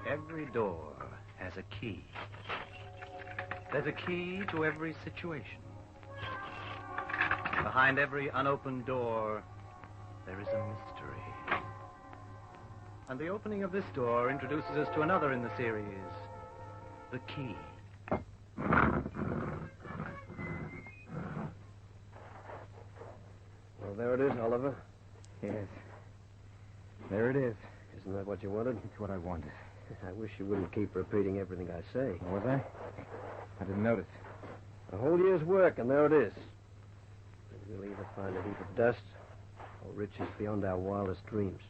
Every door has a key. There's a key to every situation. Behind every unopened door, there is a mystery. And the opening of this door introduces us to another in the series, the key. Well, there it is, Oliver. Yes. There it is. Isn't that what you wanted? It's what I wanted. I wish you wouldn't keep repeating everything I say. Oh, was I? I didn't notice. A whole year's work, and there it is. We'll either find a heap of dust or riches beyond our wildest dreams.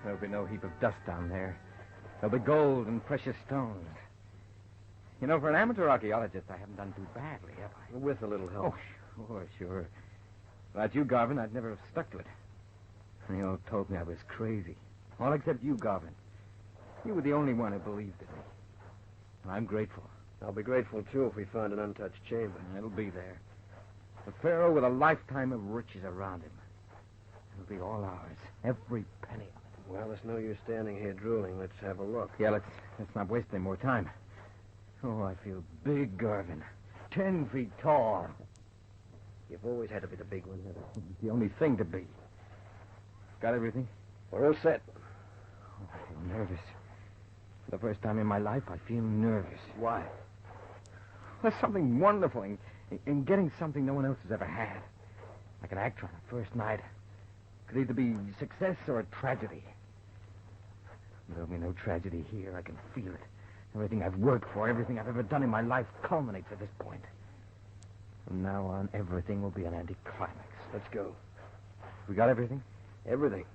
There'll be no heap of dust down there. There'll be gold and precious stones. You know, for an amateur archaeologist, I haven't done too badly, have I? With a little help. Oh, sure. Without you, Garvin, I'd never have stuck to it. They all told me I was crazy. All except you, Garvin. You were the only one who believed in me. I'm grateful. I'll be grateful, too, if we find an untouched chamber. It'll be there. The pharaoh with a lifetime of riches around him. It'll be all ours. Every penny of it. Well, there's no use standing here drooling. Let's have a look. Yeah, let's not waste any more time. Oh, I feel big, Garvin. 10 feet tall. You've always had to be the big one. It's the only thing to be. Got everything? We're all set. Oh, I feel nervous. For the first time in my life, I feel nervous. Why? There's something wonderful in getting something no one else has ever had. Like an actor on a first night. Could either be success or a tragedy. There'll be no tragedy here. I can feel it. Everything I've worked for, everything I've ever done in my life culminates at this point. From now on, everything will be an anticlimax. Let's go. We got everything? Everything.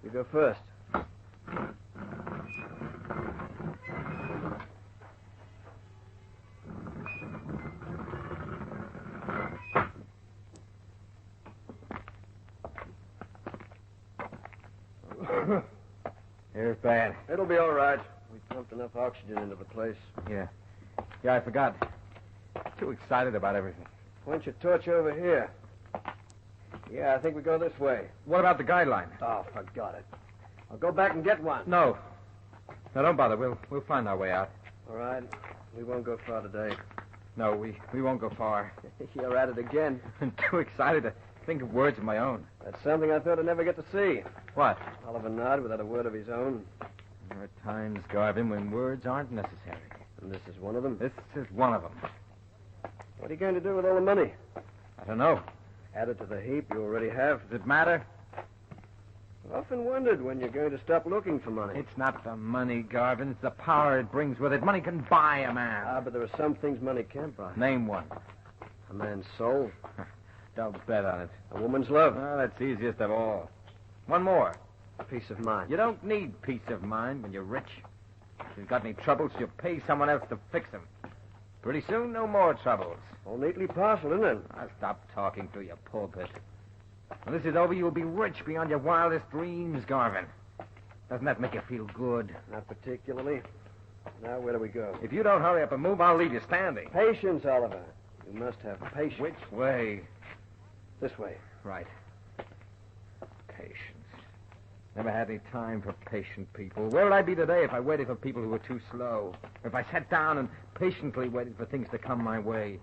You go first. Here's bad. It'll be all right. We pumped enough oxygen into the place. Yeah, I forgot. Too excited about everything. Point your torch over here. Yeah, I think we go this way. What about the guideline? Oh, forgot it. I'll go back and get one. No, don't bother. We'll find our way out. All right. We won't go far today. No, we won't go far. You're at it again. I'm too excited to think of words of my own. That's something I thought I'd never get to see. What? Oliver nodded without a word of his own. There are times, Garvin, when words aren't necessary. And this is one of them? This is one of them. What are you going to do with all the money? I don't know. Add it to the heap you already have. Does it matter? I've often wondered when you're going to stop looking for money. It's not the money, Garvin. It's the power it brings with it. Money can buy a man. But there are some things money can't buy. Name one. A man's soul. Don't bet on it. A woman's love. Well, that's easiest of all. One more. Peace of mind. You don't need peace of mind when you're rich. If you've got any troubles, you pay someone else to fix them. Pretty soon, no more troubles. All neatly parceled, isn't it? I'll stop talking to you, pulpit. When this is over, you'll be rich beyond your wildest dreams, Garvin. Doesn't that make you feel good? Not particularly. Now, where do we go? If you don't hurry up and move, I'll leave you standing. Patience, Oliver. You must have patience. Which way? This way. Right. Patience. Never had any time for patient people. Where would I be today if I waited for people who were too slow? If I sat down and patiently waited for things to come my way?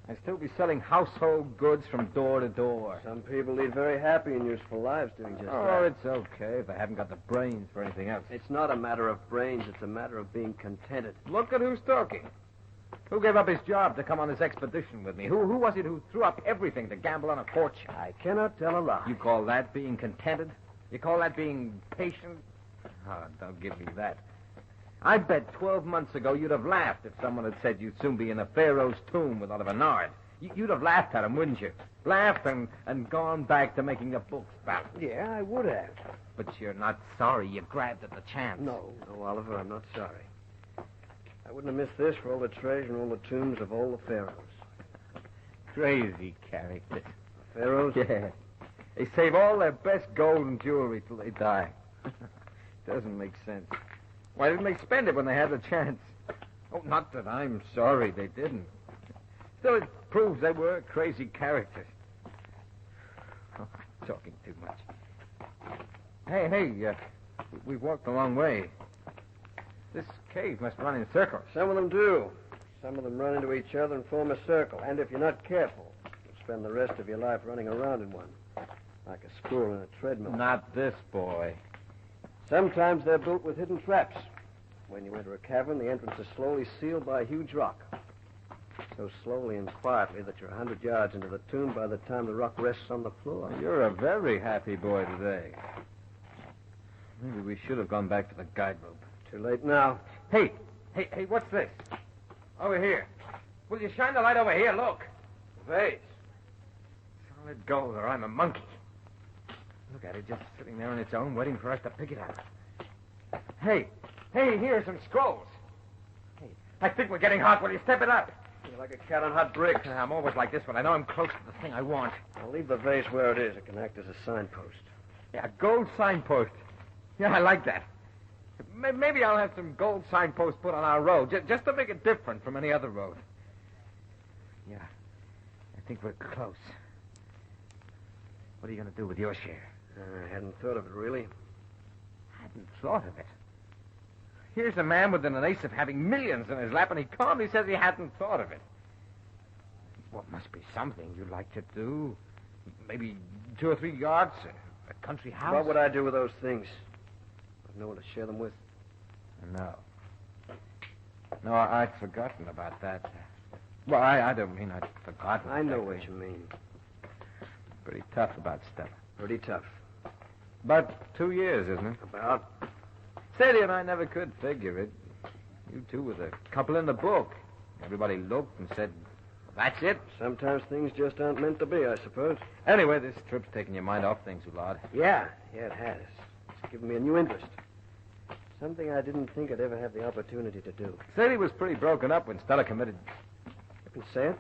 I'd still be selling household goods from door to door. Some people lead very happy and useful lives doing just that. Oh, it's okay if they haven't got the brains for anything else. It's not a matter of brains. It's a matter of being contented. Look at who's talking. Who gave up his job to come on this expedition with me? Who was it who threw up everything to gamble on a fortune? I cannot tell a lie. You call that being contented? You call that being patient? Oh, don't give me that. I bet 12 months ago you'd have laughed if someone had said you'd soon be in a pharaoh's tomb with Oliver Nard. You'd have laughed at him, wouldn't you? laughed and gone back to making the books back. Yeah, I would have. But you're not sorry you grabbed at the chance. No, Oliver, I'm not sorry. I wouldn't have missed this for all the treasure and all the tombs of all the pharaohs. Crazy characters. The pharaohs? Yeah. They save all their best gold and jewelry till they die. Doesn't make sense. Why didn't they spend it when they had the chance? Oh, not that I'm sorry they didn't. Still, it proves they were crazy characters. Oh, I'm talking too much. Hey, we've walked a long way. This cave must run in circles. Some of them do. Some of them run into each other and form a circle. And if you're not careful, you'll spend the rest of your life running around in one. Like a squirrel in a treadmill. Not this boy. Sometimes they're built with hidden traps. When you enter a cavern, the entrance is slowly sealed by a huge rock. So slowly and quietly that you're 100 yards into the tomb by the time the rock rests on the floor. You're a very happy boy today. Maybe we should have gone back to the guidebook. Too late now. Hey, what's this? Over here. Will you shine the light over here? Look. Vase. Solid gold, or I'm a monkey. Look at it, just sitting there on its own, waiting for us to pick it up. Hey, here are some scrolls. Hey, I think we're getting hot. Will you step it up? You're like a cat on hot bricks. I'm always like this when I know I'm close to the thing I want. I'll leave the vase where it is. It can act as a signpost. Yeah, a gold signpost. Yeah, I like that. Maybe I'll have some gold signposts put on our road, just to make it different from any other road. Yeah, I think we're close. What are you going to do with your share? I hadn't thought of it, really. Hadn't thought of it. Here's a man with an ace of having millions in his lap, and he calmly says he hadn't thought of it. Well, it must be something you'd like to do. Maybe 2 or 3 yards, a country house. What would I do with those things? I've no one to share them with. No, I'd forgotten about that. Well, I don't mean I'd forgotten. I know what you mean. Pretty tough about stuff. Pretty tough. About 2 years, isn't it? About. Sadie and I never could figure it. You two were the couple in the book. Everybody looked and said, well, that's it. Sometimes things just aren't meant to be, I suppose. Anyway, this trip's taking your mind off things, Ulad. Yeah, it has. It's given me a new interest. Something I didn't think I'd ever have the opportunity to do. Sadie was pretty broken up when Stella committed... You can say it?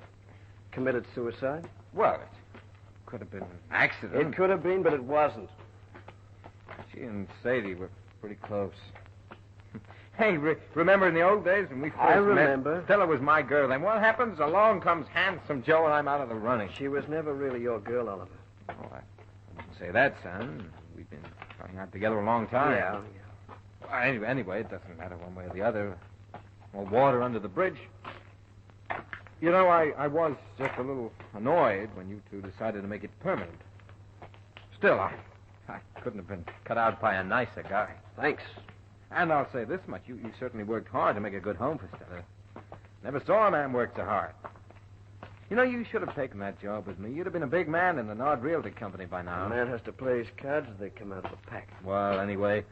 Committed suicide? Well, it could have been an accident. It could have been, but it wasn't. She and Sadie were pretty close. Hey, remember in the old days when we first I remember. met? Stella was my girl. And what happens? Along comes Handsome Joe, and I'm out of the running. She was never really your girl, Oliver. Oh, I wouldn't say that, son. We've been going out together a long time. Yeah. Well, anyway, it doesn't matter one way or the other. Well, water under the bridge. You know, I was just a little annoyed when you two decided to make it permanent. Still, I couldn't have been cut out by a nicer guy. Thanks. And I'll say this much. You certainly worked hard to make a good home for Stella. Never saw a man work so hard. You know, you should have taken that job with me. You'd have been a big man in the Nord Realty Company by now. A man has to play his cards as they come out of the pack. Well, anyway,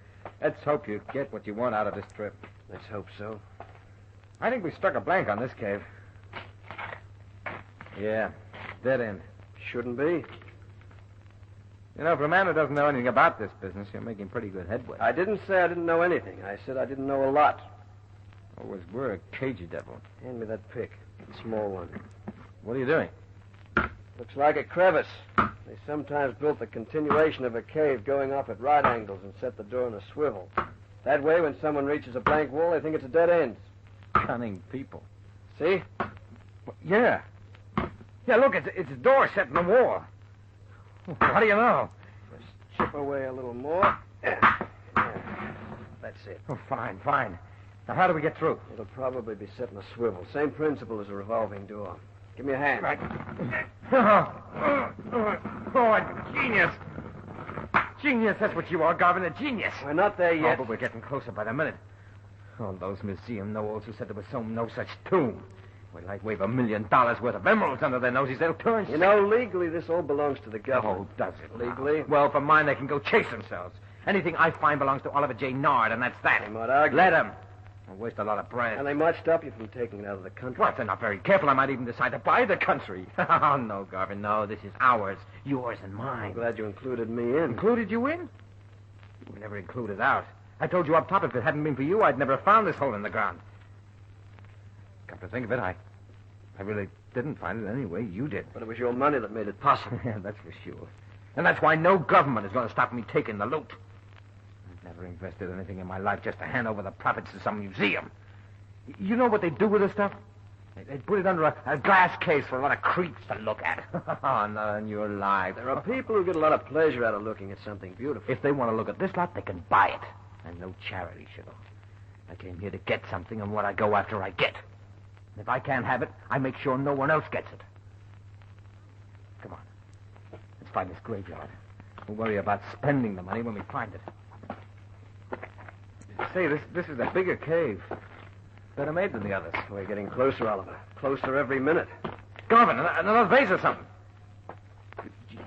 let's hope you get what you want out of this trip. Let's hope so. I think we struck a blank on this cave. Yeah, dead end. Shouldn't be. You know, for a man who doesn't know anything about this business, you're making pretty good headway. I didn't say I didn't know anything. I said I didn't know a lot. Always were a cagey devil. Hand me that pick. The small one. What are you doing? Looks like a crevice. They sometimes built the continuation of a cave going off at right angles and set the door in a swivel. That way, when someone reaches a blank wall, they think it's a dead end. Cunning people. See? Yeah. Yeah, look, it's a door set in the wall. What do you know? Just chip away a little more. Yeah. That's it. Oh, fine. Now, how do we get through? It'll probably be set in a swivel. Same principle as a revolving door. Give me a hand. Right. Oh, genius. Genius, that's what you are, Garvin, a genius. We're not there yet. Oh, but we're getting closer by the minute. Oh, those museum know-alls who said there was no such tomb. Well, I'd wave $1 million worth of emeralds under their noses. They'll turn... You know, legally, this all belongs to the government. Oh, does it? Legally? Well, for mine, they can go chase themselves. Anything I find belongs to Oliver J. Nard, and that's that. They might argue. Let them. I'll waste a lot of bread. And they might stop you from taking it out of the country. Well, if they're not very careful, I might even decide to buy the country. Oh, no, Garvin, no. This is ours. Yours and mine. I'm glad you included me in. Included you in? You were never included out. I told you up top if it hadn't been for you, I'd never have found this hole in the ground. Come to think of it, I really didn't find it anyway. You did. But it was your money that made it possible. Yeah, that's for sure. And that's why no government is going to stop me taking the loot. I've never invested anything in my life just to hand over the profits to some museum. You know what they do with this stuff? They put it under a glass case for a lot of creeps to look at. Oh, not on your life. There are people who get a lot of pleasure out of looking at something beautiful. If they want to look at this lot, they can buy it. And no charity show. I came here to get something, and what I go after, I get. And if I can't have it, I make sure no one else gets it. Come on. Let's find this graveyard. We'll worry about spending the money when we find it. Say, this is a bigger cave. Better made than the others. We're getting closer, Oliver. Closer every minute. Garvin, another vase or something.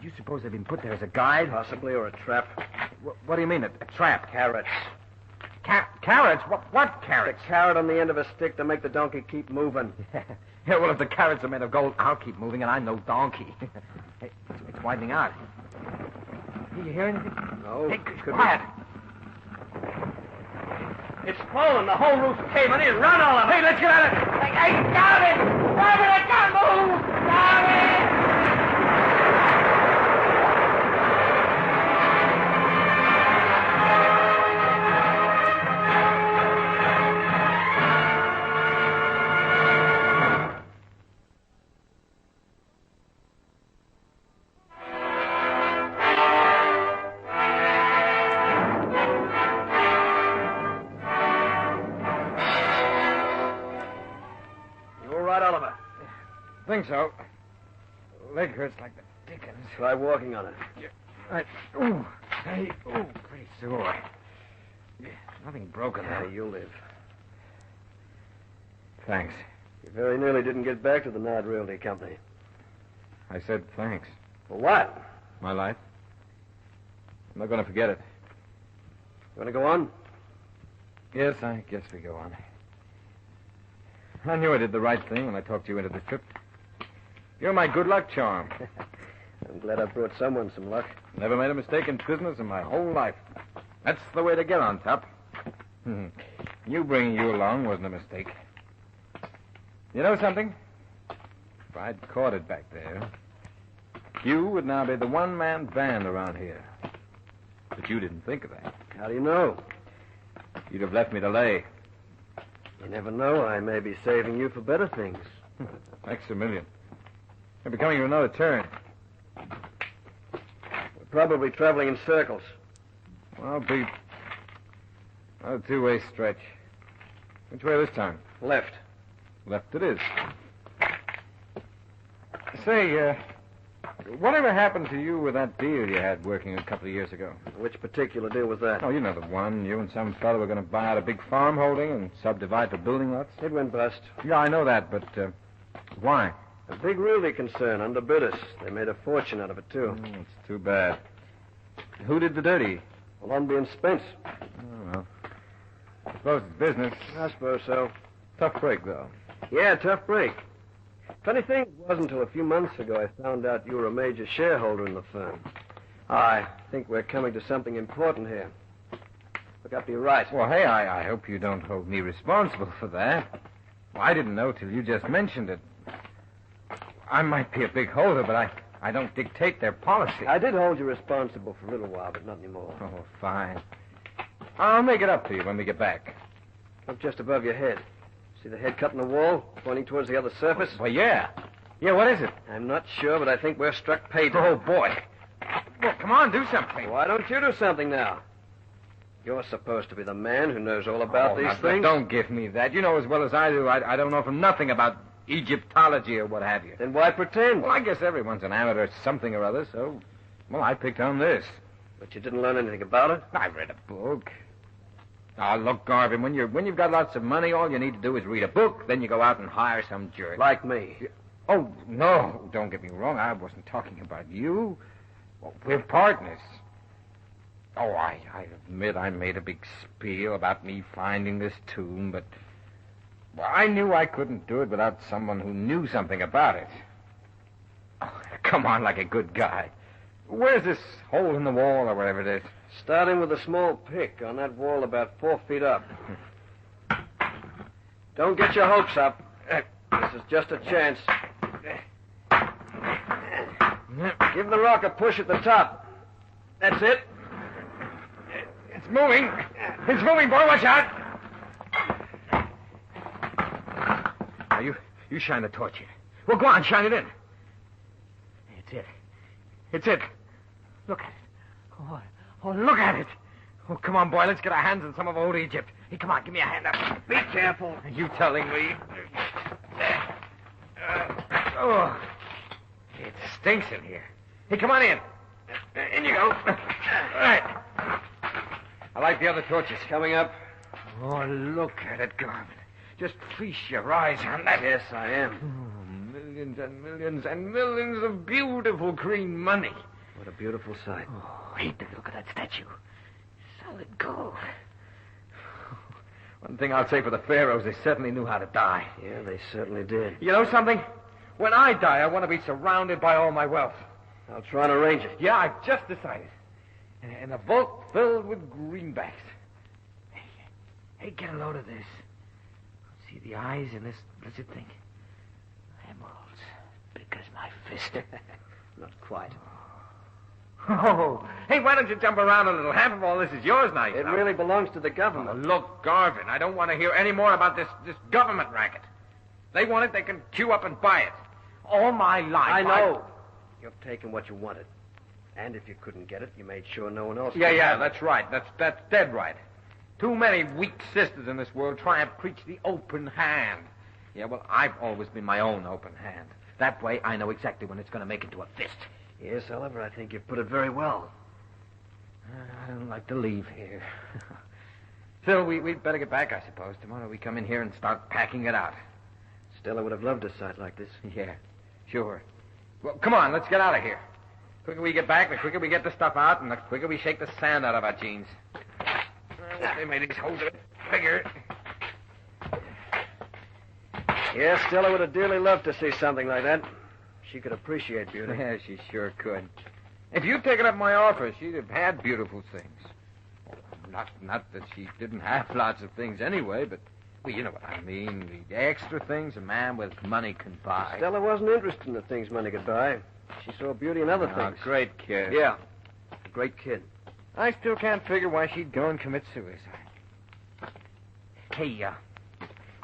You suppose they've been put there as a guide? Possibly, or a trap. What do you mean, a trap? Carrots. Carrots? What carrots? The carrot on the end of a stick to make the donkey keep moving. Yeah, well, if the carrots are made of gold, I'll keep moving, and I'm no donkey. Hey, it's widening out. Did you hear anything? No. Hey, quiet. It's falling. The whole roof's caving in. Run, Oliver. Hey, let's get at it. Hey, Garvin! Garvin, I can't move! Garvin! Think so. Leg hurts like the dickens. Try walking on it. Right. Ooh. Hey. Ooh, pretty sore. Nothing broken, Yeah, though. you'll live. Thanks. You very nearly didn't get back to the Nard Realty Company. I said thanks. For what? My life. I'm not going to forget it. You want to go on? Yes, I guess we go on. I knew I did the right thing when I talked you into this trip. You're my good luck charm. I'm glad I brought someone some luck. Never made a mistake in business in my whole life. That's the way to get on top. You bringing you along wasn't a mistake. You know something? If I'd caught it back there, you would now be the one-man band around here. But you didn't think of that. How do you know? You'd have left me to lay. You never know. I may be saving you for better things. Thanks a million. Maybe coming to another turn. We're probably traveling in circles. Well, I'll be a two-way stretch. Which way this time? Left. Left it is. Say, whatever happened to you with that deal you had working a couple of years ago? Which particular deal was that? Oh, you know the one. You and some fellow were going to buy out a big farm holding and subdivide for building lots. It went bust. Yeah, I know that, but why? A big realty concern underbid us. They made a fortune out of it, too. It's too bad. Who did the dirty? Lundby and Spence. Oh, well. I suppose it's business. I suppose so. Tough break, though. Yeah, tough break. Funny thing, it wasn't until a few months ago I found out you were a major shareholder in the firm. I think we're coming to something important here. Look up to your right. Well, hey, I hope you don't hold me responsible for that. Well, I didn't know till you just mentioned it. I might be a big holder, but I don't dictate their policy. I did hold you responsible for a little while, but not anymore. Oh, fine. I'll make it up to you when we get back. Look just above your head. See the head cut in the wall, pointing towards the other surface? Well, yeah. Yeah, what is it? I'm not sure, but I think we're struck pay dirt. Oh, boy. Well, come on, do something. Why don't you do something now? You're supposed to be the man who knows all about these now, things. Don't give me that. You know as well as I do, I don't know from nothing about Egyptology or what have you. Then why pretend? Well, I guess everyone's an amateur at something or other, so, well, I picked on this. But you didn't learn anything about it? I read a book. Oh, look, Garvin, when you've got lots of money, all you need to do is read a book, then you go out and hire some jerk. Like me. Oh, no, don't get me wrong. I wasn't talking about you. Well, we're partners. Oh, I admit I made a big spiel about me finding this tomb, but I knew I couldn't do it without someone who knew something about it. Oh, come on, like a good guy. Where's this hole in the wall or whatever it is? Starting with a small pick on that wall about 4 feet up. Don't get your hopes up. This is just a chance. Give the rock a push at the top. That's it. It's moving. It's moving, boy. Watch out. Now, you shine the torch here. Well, go on, shine it in. It's it. It's it. Look at it. Oh, look at it. Oh, come on, boy. Let's get our hands on some of old Egypt. Hey, come on, give me a hand up. Be careful. You telling me? Oh, it stinks in here. Hey, come on in. In you go. All right. I like the other torches. Coming up. Oh, look at it, Garvin. Just feast your eyes on that. Yes, I am. Oh, millions and millions and millions of beautiful green money. What a beautiful sight. Oh, hate to look at that statue. Solid gold. One thing I'll say for the pharaohs, they certainly knew how to die. Yeah, they certainly did. You know something? When I die, I want to be surrounded by all my wealth. I'll try and arrange it. Yeah, I've just decided. And a vault filled with greenbacks. Hey, get a load of this. See the eyes in this blessed thing? Emeralds, big as my fist. Not quite. Oh, hey, why don't you jump around a little? Half of all this is yours now. It really belongs to the government. Oh, look, Garvin, I don't want to hear any more about this government racket. They want it, they can queue up and buy it. All my life. I know. You've taken what you wanted. And if you couldn't get it, you made sure no one else could. Yeah, that's right. That's dead right. Too many weak sisters in this world try and preach the open hand. Yeah, well, I've always been my own open hand. That way, I know exactly when it's going to make into a fist. Yes, Oliver, I think you've put it very well. I don't like to leave here. Still, we'd better get back, I suppose. Tomorrow we come in here and start packing it out. Stella would have loved a sight like this. Yeah, sure. Well, come on, let's get out of here. The quicker we get back, the quicker we get the stuff out, and the quicker we shake the sand out of our jeans. They made these holes a bit bigger. Yes, Stella would have dearly loved to see something like that. She could appreciate beauty. Yeah, she sure could. If you'd taken up my offer, she'd have had beautiful things. Not that she didn't have lots of things anyway, but, well, you know what I mean. The extra things a man with money can buy. Stella wasn't interested in the things money could buy. She saw beauty in other things. Great kid. Yeah, a great kid. I still can't figure why she'd go and commit suicide. Hey,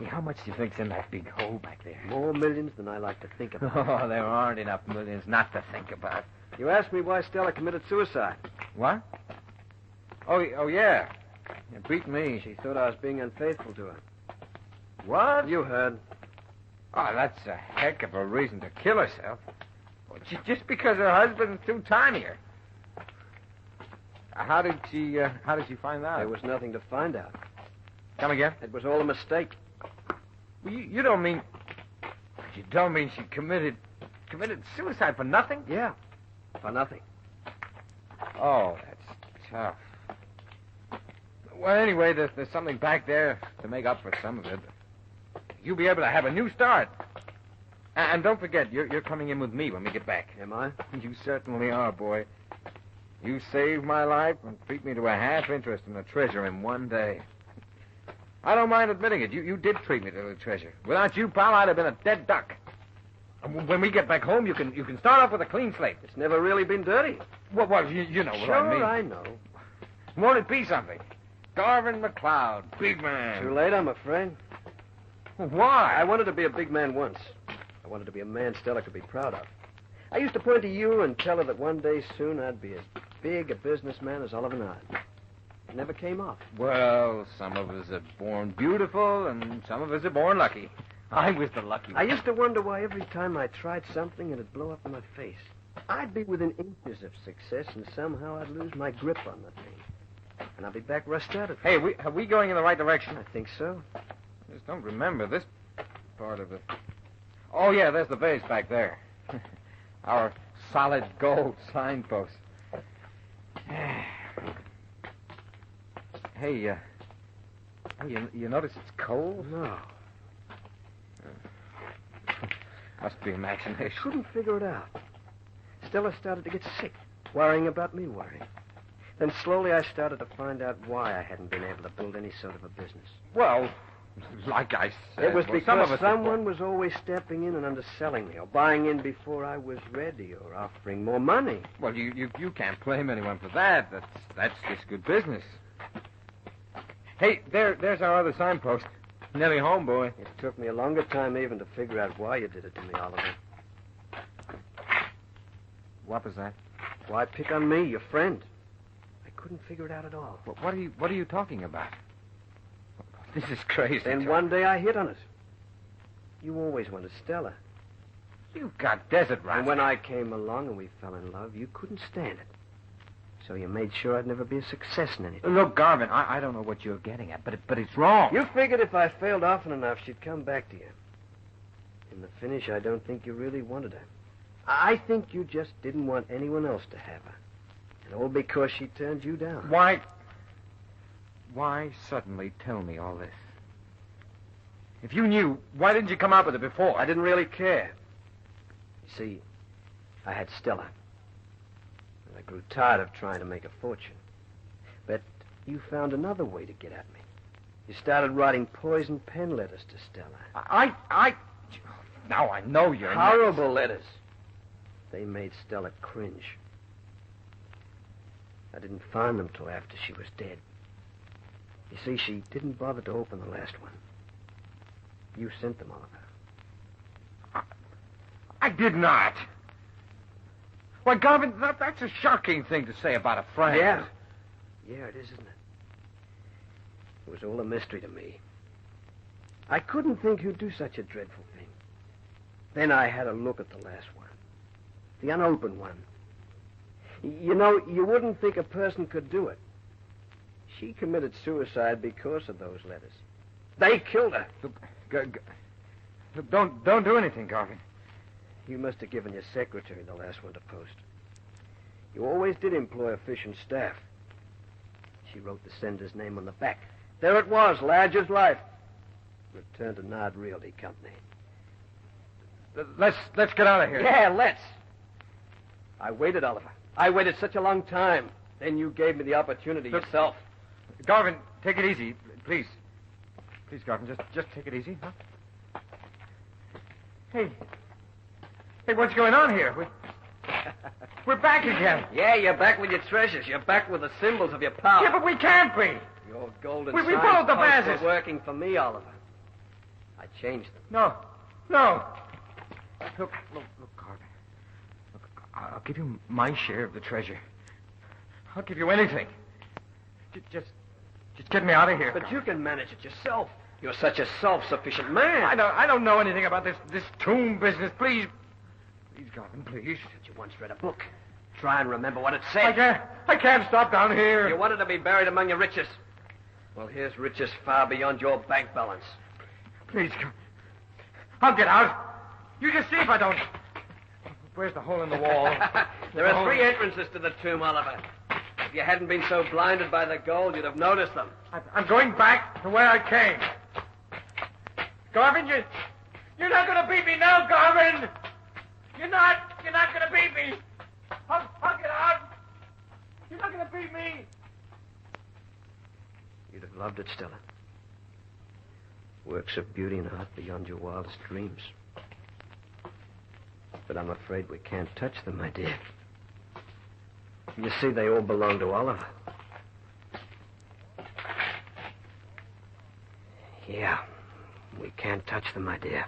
how much do you think's in that big hole back there? More millions than I like to think about. Oh, there aren't enough millions not to think about. You asked me why Stella committed suicide. What? Oh, yeah. It beat me. She thought I was being unfaithful to her. What? You heard. Oh, that's a heck of a reason to kill herself. Well, just because her husband's too tiny her. How did she find out? There was nothing to find out. Come again? It was all a mistake. Well, you don't mean... You don't mean she committed suicide for nothing? Yeah, for nothing. Oh, that's tough. Well, anyway, there's something back there to make up for some of it. You'll be able to have a new start. And don't forget, you're coming in with me when we get back. Am I? You certainly are, boy. You saved my life and beat me to a half interest in the treasure in one day. I don't mind admitting it. You did treat me to the treasure. Without you, pal, I'd have been a dead duck. And when we get back home, you can start off with a clean slate. It's never really been dirty. Well, you know what sure, I mean. I know. Won't it be something? Garvin McLeod, big man. Too late, I'm afraid. Why? I wanted to be a big man once. I wanted to be a man Stella could be proud of. I used to point to you and tell her that one day soon I'd be as big a businessman as Oliver and I. It never came off. Well, some of us are born beautiful, and some of us are born lucky. I was the lucky one. I used to wonder why every time I tried something, it'd blow up in my face. I'd be within inches of success, and somehow I'd lose my grip on the thing. And I'd be back where I started. Hey, are we going in the right direction? I think so. Just don't remember this part of it. Oh, yeah, there's the base back there. Our solid gold signpost. Hey, you notice it's cold? No. Must be imagination. Couldn't figure it out. Stella started to get sick, worrying about me worrying. Then slowly I started to find out why I hadn't been able to build any sort of a business. Well, like I said... It was well, because someone was always stepping in and underselling me, or buying in before I was ready, or offering more money. Well, you can't blame anyone for that. That's just good business. Hey, there's our other signpost. Nearly home, boy. It took me a longer time even to figure out why you did it to me, Oliver. What was that? Why pick on me, your friend? I couldn't figure it out at all. What are you talking about? This is crazy. Then one day I hit on it. You always wanted Stella. You've got desert rats. And when I came along and we fell in love, you couldn't stand it. So you made sure I'd never be a success in anything. Look, Garvin, I don't know what you're getting at, but it's wrong. You figured if I failed often enough, she'd come back to you. In the finish, I don't think you really wanted her. I think you just didn't want anyone else to have her. And all because she turned you down. Why suddenly tell me all this? If you knew, why didn't you come out with it before? I didn't really care. You see, I had Stella. And I grew tired of trying to make a fortune. But you found another way to get at me. You started writing poison pen letters to Stella. Now I know you're... Horrible letters. They made Stella cringe. I didn't find them till after she was dead. You see, she didn't bother to open the last one. You sent them, Oliver. I did not. Why, Garvin, that's a shocking thing to say about a friend. Yeah. Yeah, it is, isn't it? It was all a mystery to me. I couldn't think who'd do such a dreadful thing. Then I had a look at the last one. The unopened one. You know, you wouldn't think a person could do it. She committed suicide because of those letters. They killed her. Look, don't do anything, Garvin. You must have given your secretary the last one to post. You always did employ efficient staff. She wrote the sender's name on the back. There it was, large as life. Returned to Nard Realty Company. Let's get out of here. Yeah, let's. I waited, Oliver. I waited such a long time. Then you gave me the opportunity yourself. Garvin, take it easy, please. Please, Garvin, just take it easy, huh? Hey, what's going on here? We're back again. Yeah, you're back with your treasures. You're back with the symbols of your power. Yeah, but we can't be. Your golden We sign followed the posts masses. were working for me, Oliver. I changed them. No. Look, Garvin. Look, I'll give you my share of the treasure. I'll give you anything. Just get me out of here. But you can manage it yourself. You're such a self-sufficient man. I don't know anything about this tomb business. Please, Garvin, please. You once read a book. Try and remember what it said. I can't stop down here. You wanted to be buried among your riches. Well, here's riches far beyond your bank balance. Please, I'll get out. You just see if I don't. Where's the hole in the wall? There are 3 entrances to the tomb, Oliver. If you hadn't been so blinded by the gold, you'd have noticed them. I'm going back to where I came. Garvin, you're not going to beat me now, Garvin. You're not going to beat me. I'll get out. You're not going to beat me. You'd have loved it, Stella. Works of beauty and art beyond your wildest dreams. But I'm afraid we can't touch them, my dear. You see, they all belong to Oliver. Yeah, we can't touch them, my dear.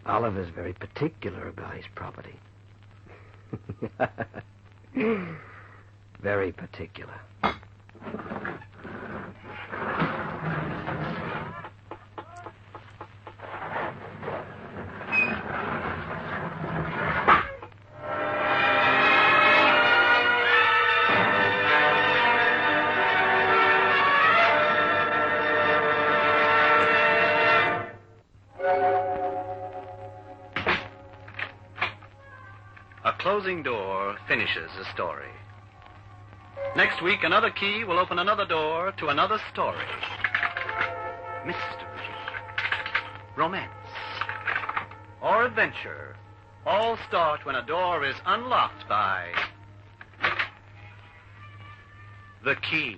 Oliver's very particular about his property. Very particular. A closing door finishes a story. Next week, another key will open another door to another story. Mystery, romance, or adventure all start when a door is unlocked by the key.